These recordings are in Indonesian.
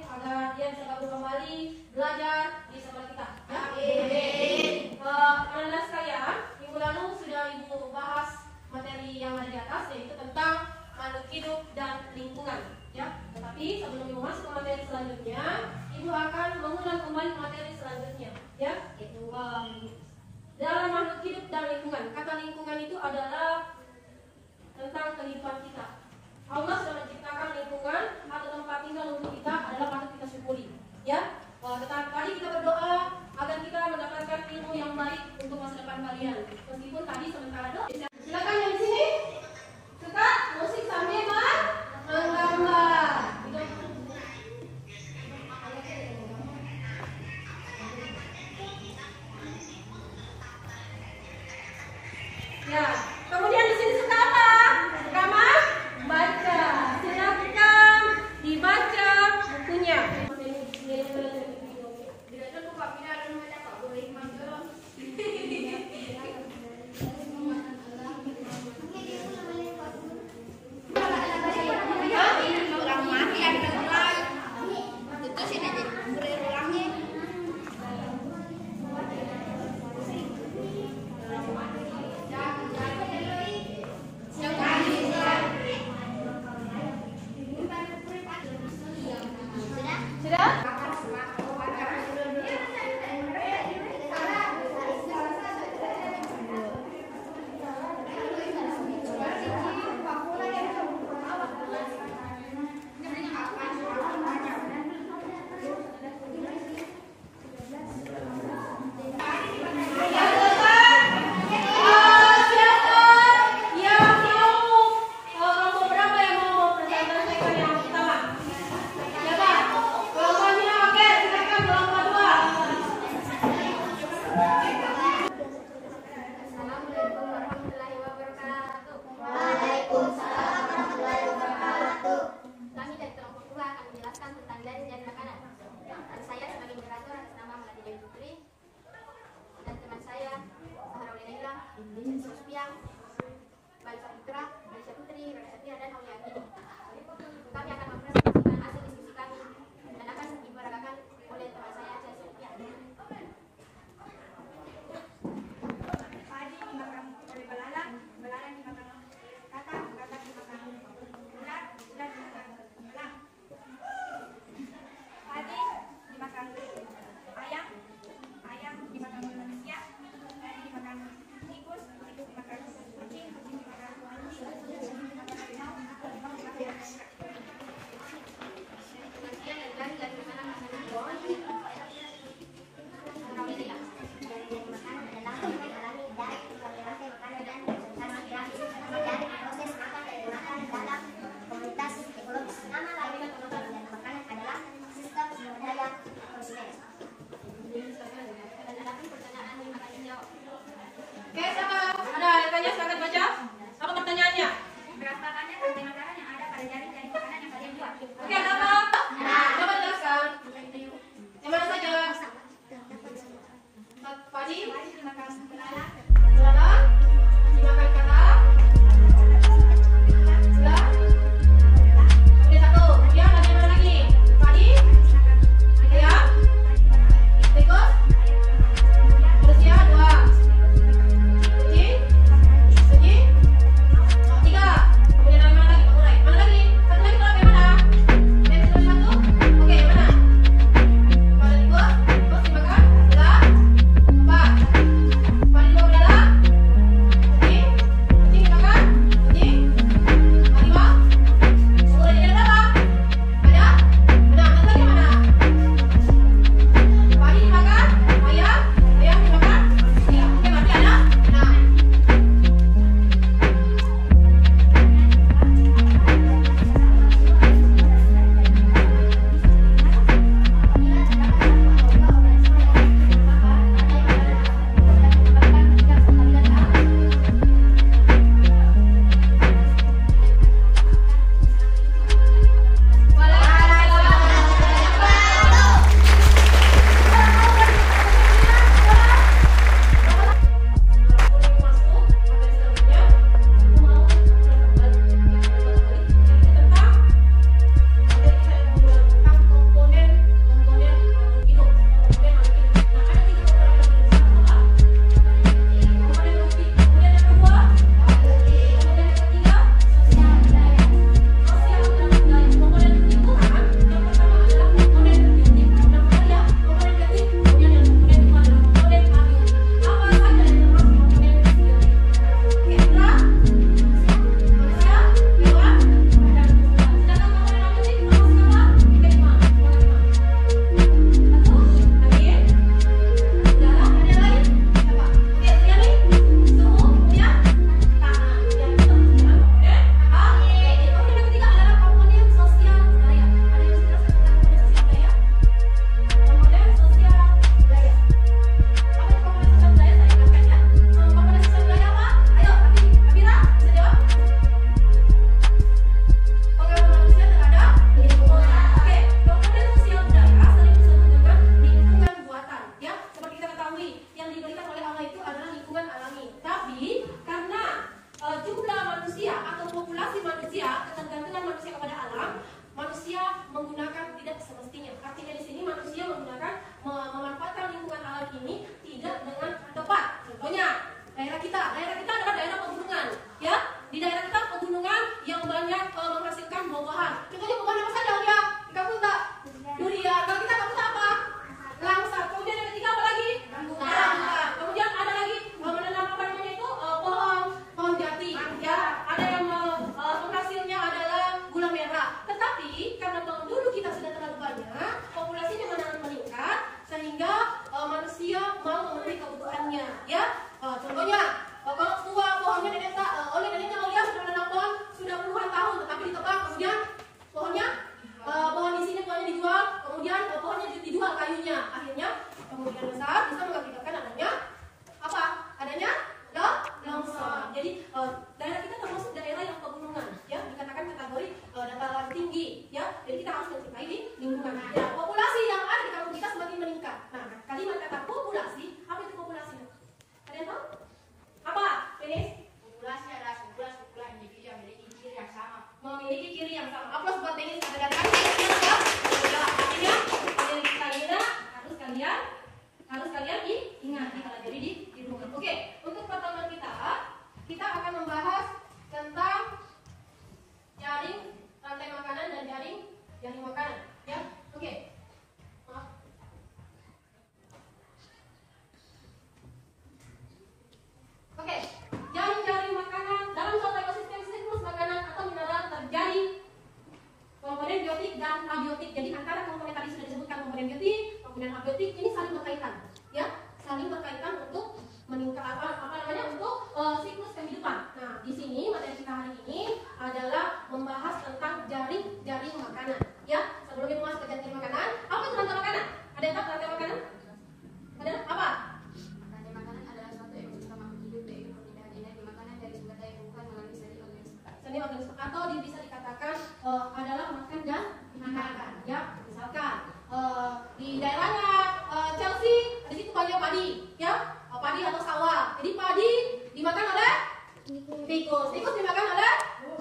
agar dia bisa gabung kembali belajar di sekolah kita. Ya. Anak-anak sekalian, minggu lalu sudah Ibu bahas materi yang ada di atas, yaitu tentang makhluk hidup dan lingkungan. Ya. Tetapi sebelum Ibu masuk ke materi selanjutnya, Ibu akan mengulang kembali materi selanjutnya. Ya. Dalam makhluk hidup dan lingkungan, kata lingkungan itu adalah tentang kehidupan kita. Allah sudah menciptakan lingkungan atau tempat tinggal untuk kita, adalah patut kita syukuri. Ya, tadi kita berdoa agar kita mendapatkan ilmu yang baik untuk masa depan kalian. Meskipun tadi sementara doa. Silakan yang di sini suka musik sambil menggambar. Ya, kemudian di sini suka apa? Suka baca. Silakan dibaca bukunya. Kelompoknya dengan abiotik ini saling berkaitan, ya, saling berkaitan untuk meningkat untuk siklus kehidupan. Nah, di sini materi kita hari ini adalah membahas tentang jaring makanan, ya. Sebelum kita masuk ke jaring makanan, apa itu rantai makanan? Ada yang tahu rantai makanan? Ada apa? Rantai makanan adalah suatu ekosistem makhluk hidup yaitu perpindahan energi makanan dari sumber daya tumbuhan melalui seni organisme Atau bisa dikatakan adalah makan dan dimakan, ya. Misalkan di daerahnya Chelsea, di situ banyak padi, ya, padi atau sawah. Jadi padi dimakan oleh tikus dimakan oleh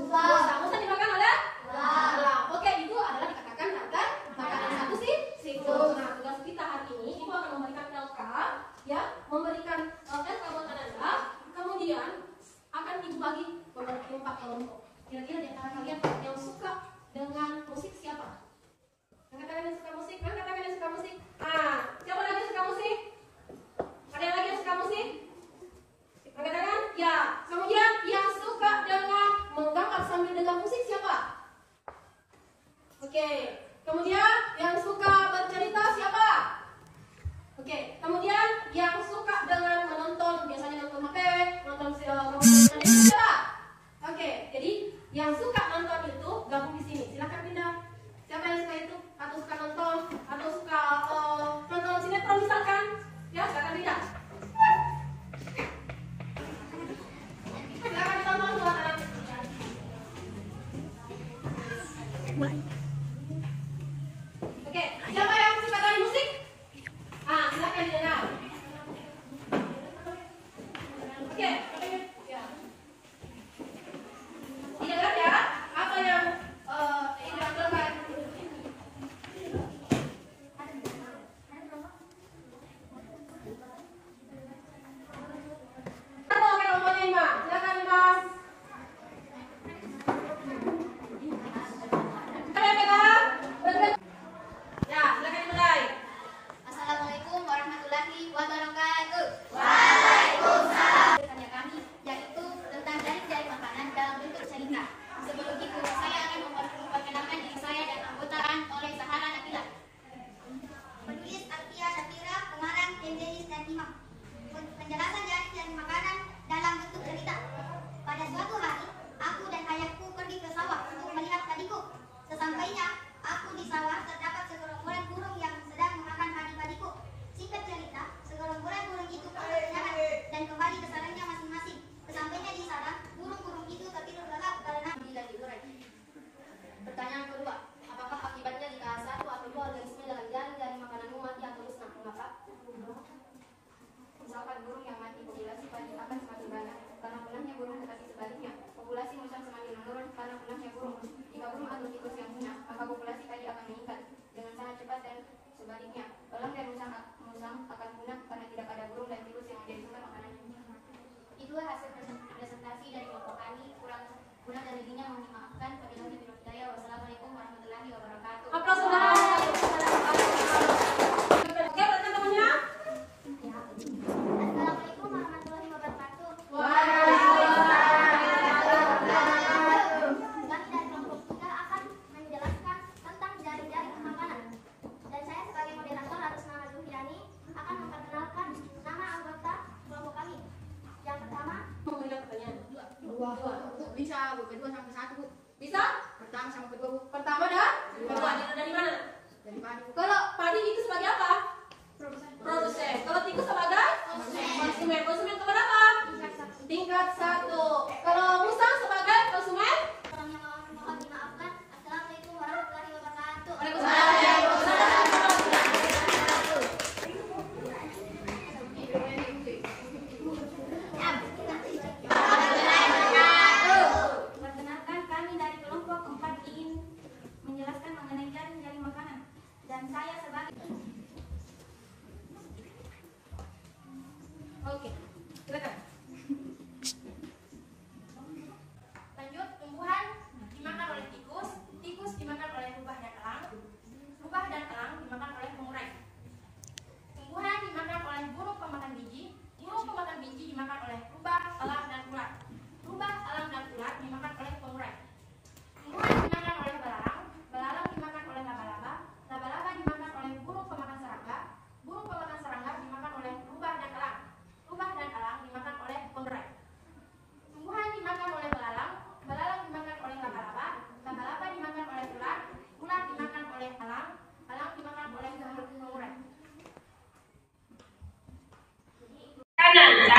musa dimakan oleh ular. Oke, itu adalah dikatakan rantai makanan satu siklus. Nah, tugas kita hari ini ibu akan memberikan LK, ya, memberikan LK buat Anda. Kemudian akan ibu bagi menjadi 4 kelompok. Kira-kira di antara kalian yang suka dengan musik siapa? Angkat tangan yang suka musik. Angkat tangan yang suka musik. Ah, siapa lagi yang suka musik? Ada yang lagi yang suka musik? Angkat tangan. Ya. Kemudian yang suka dengan menggambar sambil dengar musik siapa? Oke. Kemudian yang suka bercerita siapa? Oke. Kemudian yang suka dengan menonton, biasanya nonton HP, nonton siapa? Oke. Jadi yang suka nonton itu gabung di sini. Silakan pindah. Siapa yang suka itu? Atau suka nonton? Atau suka nonton sinetron misalkan? Ya, silakan pindah. Silakan ditonton buat anak. Oke, siapa yang suka dari musik? Ah, silakan didengar. Oke. Ya. Didengar ya, apa yang ingin dilakukan? Oke, rombongan Ima, silakan Mas. Ya, silakan mulai. Assalamualaikum warahmatullahi wabarakatuh. Waalaikumsalam. Tanya kami yaitu tentang jaring makanan dalam bentuk cerita. Sebelum itu saya akan memperkenalkan diri saya dan anggotaan oleh Sahara Nabila. Penulis Alfia Syafira, pengarang Dendenis dan Imam. Penjelasan jaring makanan dalam bentuk cerita. Pada suatu hari, aku dan ayahku pergi ke sawah untuk melihat padiku. Sesampainya aku di sawah terdapat segerombolan burung yang sedang memakan padi-padiku. Singkat cerita, segerombolan burung itu berkenalan dan kembali ke sarangnya masing-masing. Sesampainya di sarang, burung-burung itu tertidur lelap karena bila tiduran. Pertanyaan kedua, apakah akibatnya jika satu atau dua organisme dalam jaring makananmu mati atau musnah? Mengapa? Misalkan burung yang mati, populasi padi akan semakin banyak karena punahnya burung, tetapi sebaliknya populasi musang semakin menurun karena punahnya burung. Jika burung atau tikus yang punah, maka populasi padi akan meningkat dengan sangat cepat dan sebaliknya elang dan musang akan punah karena tidak ada burung dan tikus yang menjadi sumber makanannya. Itulah hasil presentasi dari kelompok kami. Kurang dan lebihnya mohon dimaafkan. Wabillahi taufiq wal hidayah. Wassalamualaikum warahmatullahi wabarakatuh. Aplaus saudara. Oke, berarti temannya? Assalamualaikum warahmatullahi wabarakatuh. Kami dari kelompok 3 akan menjelaskan tentang jaring-jaring makanan. Dan saya sebagai moderator atas nama Zuhriani akan memperkenalkan nama anggota kelompok kami. Yang pertama, Memberikan pertanyaan. dua. Bisa, Bu. Kedua sampai 1, Bu. Bisa? Pertama sama kedua, Bu. Pertama dan kedua. Dari mana? Dari padi, Bu. Kalau padi itu sebagai apa? Produsen. Kalau tikus sebagai konsumen. Konsumen keberapa? Tingkat 1. Kalau musang sebagai konsumen? Mohon dimaafkan. Assalamualaikum warahmatullahi wabarakatuh. Perkenalkan, kami dari kelompok 4 ingin menjelaskan mengenai jaring makanan. Dan saya sebagai Oke. Silakan. Lanjut, tumbuhan dimakan oleh tikus, tikus dimakan oleh rubah dan elang, rubah dan elang dimakan oleh pengurai. Tumbuhan dimakan oleh burung pemakan biji, burung pemakan biji dimakan oleh rubah, elang dan ular. Rubah, elang dan ular dimakan oleh pengurai. Tumbuhan dimakan oleh belalang, belalang dimakan oleh laba-laba, laba-laba dimakan oleh burung pemakan serangga,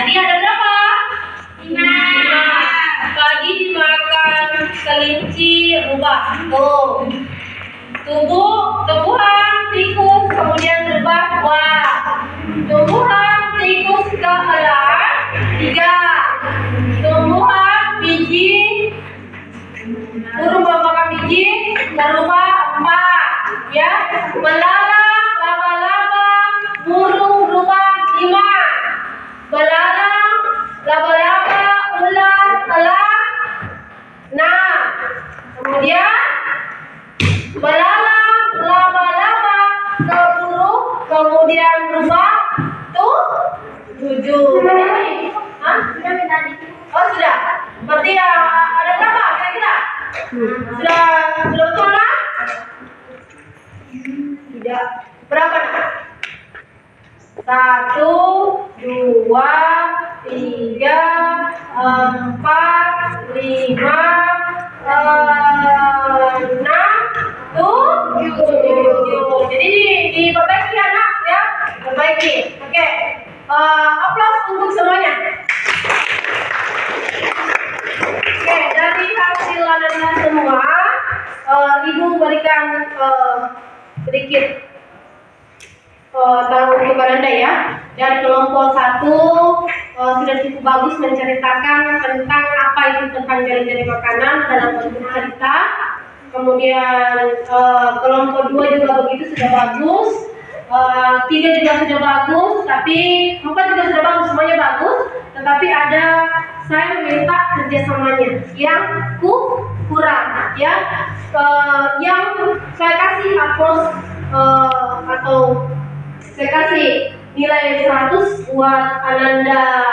Tadi ada berapa? 5. Tadi dimakan kelinci rubah. Tuh. Tumbuhan tikus kemudian rubah 2. Tumbuhan tikus ke elang 3. Tumbuhan biji burung pemakan biji merubah 4. Ya. Belalang, laba-laba, burung rubah 5. Belalang, laba-laba, ular, elang 6. Kemudian belalang, laba-laba, burung, kemudian rubah 7. Hah? Sudah minta di Oh sudah. Berarti ada berapa kira-kira? Sudah betul kan? Tidak. Berapa nak? 1, 2, 3, 4, 5, 6, 7. Jadi diperbaiki anak ya, perbaiki. Oke. Aplaus untuk semuanya. Oke, dari hasil Anda semua, Ibu berikan sedikit tahu kepada Anda ya. Dari kelompok 1 sudah cukup bagus menceritakan tentang apa itu tentang jari-jari makanan dalam bentuk cerita. Kemudian kelompok 2 juga begitu, sudah bagus. 3 juga sudah bagus, tapi 4 juga sudah bagus, semuanya bagus. Tetapi ada saya meminta kerjasamanya yang kurang, ya. Yang saya kasih aplaus atau saya kasih nilai 100 buat Ananda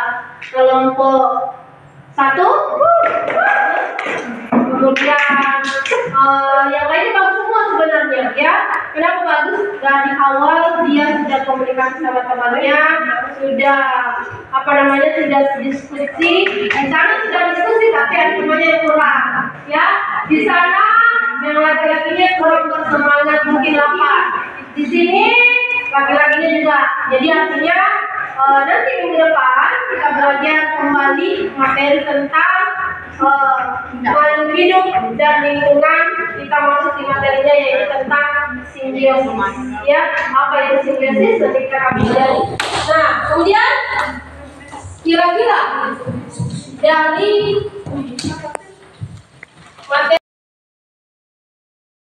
kelompok 1. Kemudian yang lainnya bagus semua sebenarnya ya. Kenapa bagus? Dari awal dia sudah komunikasi sama temannya, sudah sudah diskusi. Di sana sudah diskusi tapi ada temannya yang kurang ya. Di sana yang laki-lakinya kurang bersemangat, mungkin lapar. Di sini laki-lakinya juga. Jadi artinya nanti minggu depan kita belajar kembali materi tentang makhluk hidup dan lingkungan. Kita masuk di materinya yaitu tentang simbiosis. Ya, apa itu simbiosis? Nanti kita akan pelajari. Nah, kemudian kira-kira dari materi